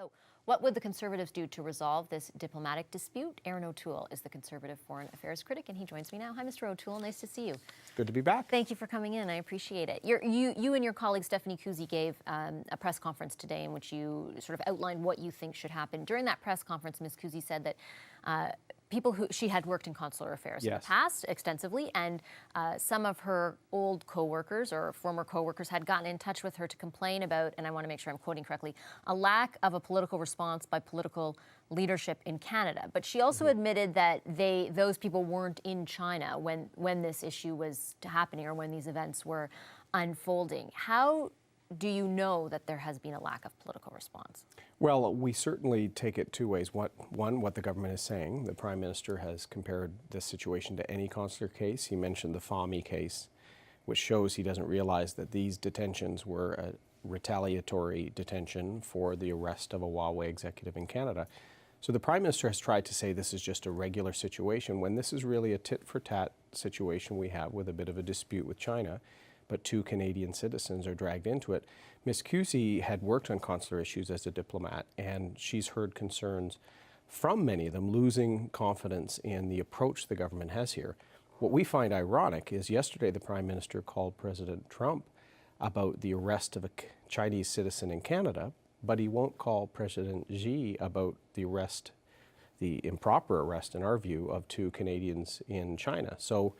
So what would the Conservatives do to resolve this diplomatic dispute? Aaron O'Toole is the Conservative Foreign Affairs critic, and he joins me now. Hi, Mr. O'Toole. Nice to see you. It's good to be back. Thank you for coming in. I appreciate it. You and your colleague Stephanie Kusie gave a press conference today in which you sort of outlined what you think should happen. During that press conference, Ms. Kusie said that she had worked in consular affairs in the past extensively, and some of her old co-workers or former co-workers had gotten in touch with her to complain about, and I want to make sure I'm quoting correctly, a lack of a political response by political leadership in Canada. But she also admitted that those people weren't in China when this issue was happening or when these events were unfolding. How do you know that there has been a lack of political response? Well, we certainly take it two ways. What the government is saying. The Prime Minister has compared this situation to any consular case. He mentioned the Fahmy case, which shows he doesn't realize that these detentions were a retaliatory detention for the arrest of a Huawei executive in Canada. So the Prime Minister has tried to say this is just a regular situation when this is really a tit-for-tat situation we have with a bit of a dispute with China, but two Canadian citizens are dragged into it. Ms. Kusie had worked on consular issues as a diplomat, and she's heard concerns from many of them losing confidence in the approach the government has here. What we find ironic is yesterday the Prime Minister called President Trump about the arrest of a Chinese citizen in Canada, but he won't call President Xi about the improper arrest, in our view, of two Canadians in China. So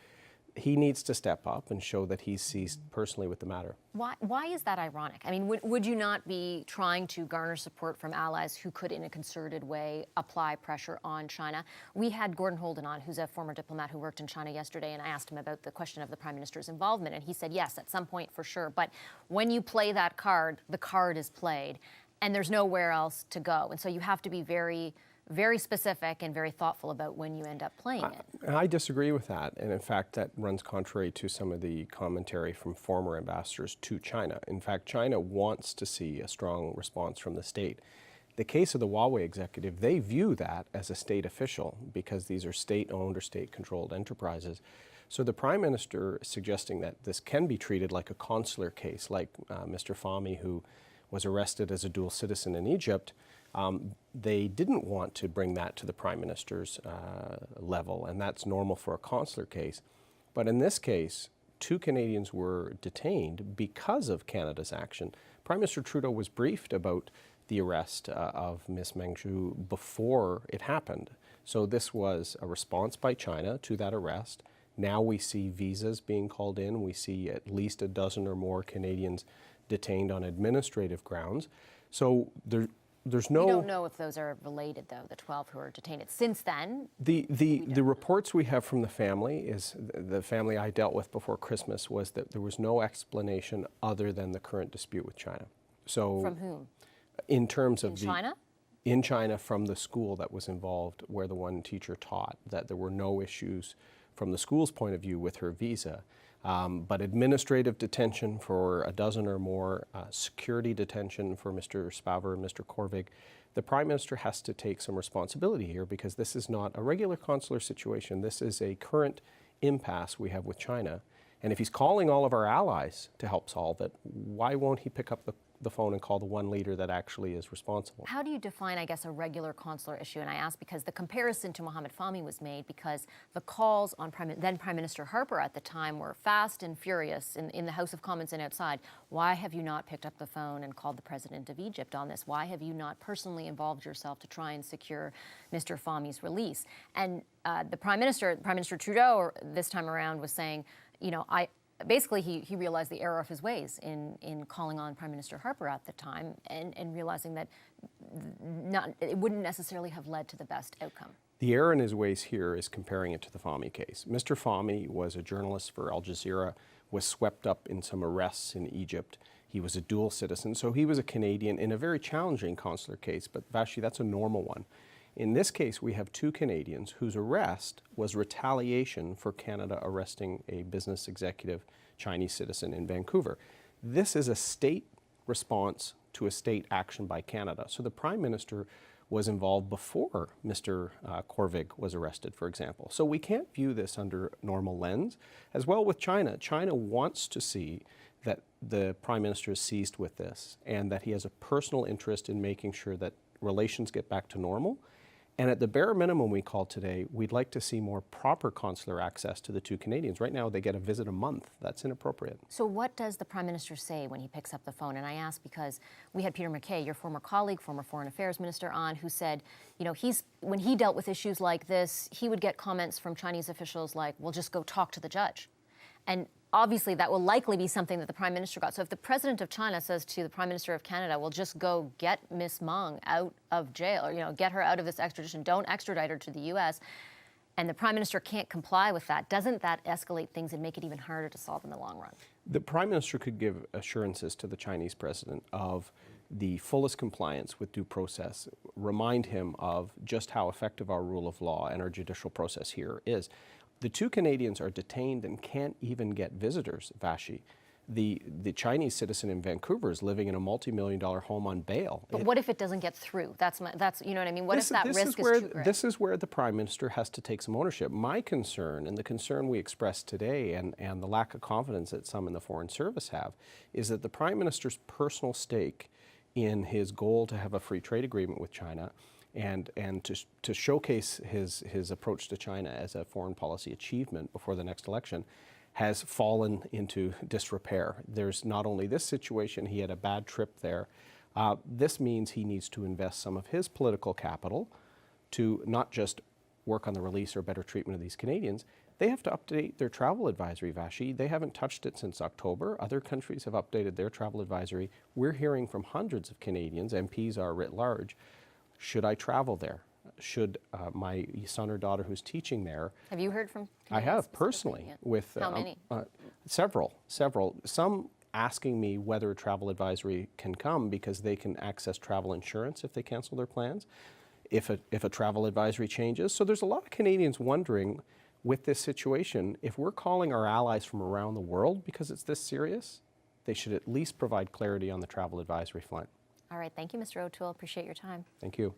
he needs to step up and show that he's seized personally with the matter. Why is that ironic? I mean, would you not be trying to garner support from allies who could, in a concerted way, apply pressure on China? We had Gordon Holden on, who's a former diplomat who worked in China yesterday, and I asked him about the question of the Prime Minister's involvement, and he said, yes, at some point for sure. But when you play that card, the card is played, and there's nowhere else to go. And so you have to be very specific and very thoughtful about when you end up playing it. I disagree with that. And in fact, that runs contrary to some of the commentary from former ambassadors to China. In fact, China wants to see a strong response from the state. The case of the Huawei executive, they view that as a state official because these are state-owned or state-controlled enterprises. So the Prime Minister is suggesting that this can be treated like a consular case, like Mr. Fahmy, who was arrested as a dual citizen in Egypt. They didn't want to bring that to the Prime Minister's level, and that's normal for a consular case. But in this case, two Canadians were detained because of Canada's action. Prime Minister Trudeau was briefed about the arrest of Ms. Meng Zhu before it happened. So this was a response by China to that arrest. Now we see visas being called in. We see at least a dozen or more Canadians detained on administrative grounds. So there's no... We don't know if those are related, though, the 12 who are detained. Since then... The reports we have from the family is, the family I dealt with before Christmas, was that there was no explanation other than the current dispute with China. So from whom? In terms of China? In China, from the school that was involved, where the one teacher taught, that there were no issues from the school's point of view with her visa. But administrative detention for a dozen or more, security detention for Mr. Spavor and Mr. Korvig, the Prime Minister has to take some responsibility here because this is not a regular consular situation. This is a current impasse we have with China. And if he's calling all of our allies to help solve it, why won't he pick up the phone and call the one leader that actually is responsible? How do you define, I guess, a regular consular issue? And I ask because the comparison to Mohamed Fahmy was made because the calls on then Prime Minister Harper at the time were fast and furious in the House of Commons and outside. Why have you not picked up the phone and called the President of Egypt on this? Why have you not personally involved yourself to try and secure Mr. Fahmy's release? And the Prime Minister Trudeau, this time around, was saying, you know, basically, he realized the error of his ways in calling on Prime Minister Harper at the time and realizing that it wouldn't necessarily have led to the best outcome. The error in his ways here is comparing it to the Fahmy case. Mr. Fahmy was a journalist for Al Jazeera, was swept up in some arrests in Egypt. He was a dual citizen, so he was a Canadian in a very challenging consular case, but Vashi, that's a normal one. In this case, we have two Canadians whose arrest was retaliation for Canada arresting a business executive, Chinese citizen in Vancouver. This is a state response to a state action by Canada. So the Prime Minister was involved before Mr. Korvig was arrested, for example. So we can't view this under normal lens. As well with China. China wants to see that the Prime Minister is seized with this and that he has a personal interest in making sure that relations get back to normal. And at the bare minimum we called today, we'd like to see more proper consular access to the two Canadians. Right now, they get a visit a month. That's inappropriate. So what does the Prime Minister say when he picks up the phone? And I ask because we had Peter MacKay, your former colleague, former Foreign Affairs Minister, on, who said, you know, when he dealt with issues like this, he would get comments from Chinese officials like, well, just go talk to the judge. And obviously, that will likely be something that the Prime Minister got. So if the President of China says to the Prime Minister of Canada, well, just go get Miss Meng out of jail, or, you know, get her out of this extradition, don't extradite her to the U.S., and the Prime Minister can't comply with that, doesn't that escalate things and make it even harder to solve in the long run? The Prime Minister could give assurances to the Chinese President of the fullest compliance with due process, remind him of just how effective our rule of law and our judicial process here is. The two Canadians are detained and can't even get visitors, Vashi. The Chinese citizen in Vancouver is living in a multi-million-dollar home on bail. But what if it doesn't get through? That's you know what I mean? What if that risk is too great? This is where the Prime Minister has to take some ownership. My concern, and the concern we expressed today, and the lack of confidence that some in the Foreign Service have, is that the Prime Minister's personal stake in his goal to have a free trade agreement with China and to showcase his approach to China as a foreign policy achievement before the next election has fallen into disrepair. There's not only this situation, he had a bad trip there. This means he needs to invest some of his political capital to not just work on the release or better treatment of these Canadians. They have to update their travel advisory, Vashi. They haven't touched it since October. Other countries have updated their travel advisory. We're hearing from hundreds of Canadians, MPs are writ large, should I travel there? Should my son or daughter who's teaching there? Have you heard from Canadians? I have, personally. Yeah. With how many? Several. Some asking me whether a travel advisory can come because they can access travel insurance if they cancel their plans, if a travel advisory changes. So there's a lot of Canadians wondering, with this situation, if we're calling our allies from around the world because it's this serious, they should at least provide clarity on the travel advisory front. All right, thank you, Mr. O'Toole. Appreciate your time. Thank you.